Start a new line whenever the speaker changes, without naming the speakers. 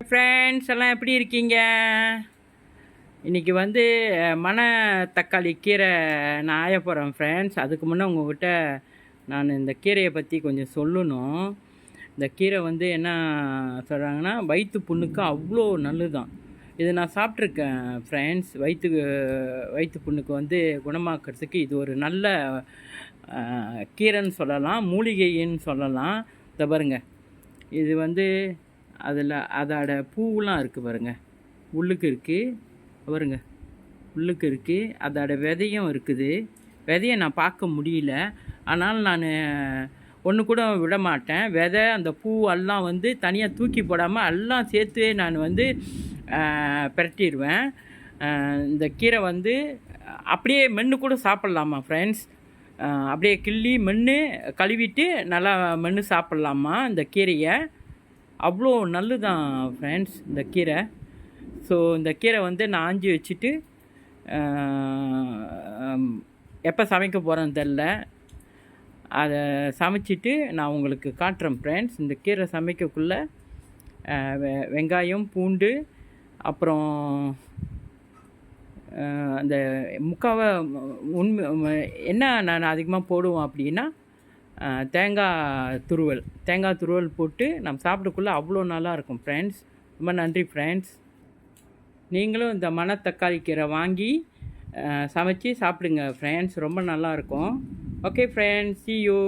Friends எல்லாம் எப்படி இருக்கீங்க? இன்றைக்கி வந்து தக்காளி கீரை நான் ஆய போகிறேன் ஃப்ரெண்ட்ஸ். அதுக்கு முன்னே உங்கள்கிட்ட நான் இந்த கீரையை பற்றி கொஞ்சம் சொல்லணும். இந்த கீரை வந்து என்ன சொல்கிறாங்கன்னா, வயிற்று புண்ணுக்கு அவ்வளோ நல்லதுதான். இது நான் சாப்பிட்ருக்கேன் ஃப்ரெண்ட்ஸ். வயிற்று புண்ணுக்கு வந்து குணமாக்கிறதுக்கு இது ஒரு நல்ல கீரைன்னு சொல்லலாம், மூலிகைன்னு சொல்லலாம். இதை பாருங்கள், இது வந்து அதோட பூவெலாம் இருக்குது பாருங்கள், உள்ளுக்கு இருக்குது பாருங்க, உள்ளுக்கு இருக்குது. அதோட விதையும் இருக்குது. விதையை நான் பார்க்க முடியல, ஆனால் நான் ஒன்று கூட விட மாட்டேன். விதை அந்த பூ எல்லாம் வந்து தனியாக தூக்கி போடாமல் எல்லாம் சேர்த்து நான் வந்து பிரட்டிடுவேன். இந்த கீரை வந்து அப்படியே மென்று கூட சாப்பிட்லாமா ஃப்ரெண்ட்ஸ்? அப்படியே கிள்ளி மென்று கழுவிட்டு நல்லா மென்று சாப்பிட்லாமா இந்த கீரையை? அவ்வளோ நல்லதுதான் ஃப்ரெண்ட்ஸ் இந்த கீரை. ஸோ இந்த கீரை வந்து நான் ஆஞ்சி வச்சுட்டு எப்போ சமைக்க போகிறேன்னு தெரில. அதை சமைச்சிட்டு நான் உங்களுக்கு காட்டுறேன் ஃப்ரெண்ட்ஸ். இந்த கீரை சமைக்கக்குள்ளே வெங்காயம், பூண்டு, அப்புறம் அந்த என்ன நான் அதிகமாக போடுவோம் அப்படின்னா தேங்காய் துருவல் போட்டு நம்ம சாப்பிடக்குள்ளே அவ்வளோ நல்லாயிருக்கும் ஃப்ரெண்ட்ஸ். ரொம்ப நன்றி ஃப்ரெண்ட்ஸ். நீங்களும் இந்த மணத்தக்காளி கீரை வாங்கி சமைச்சு சாப்பிடுங்க ஃப்ரெண்ட்ஸ், ரொம்ப நல்லாயிருக்கும். Okay friends, see you.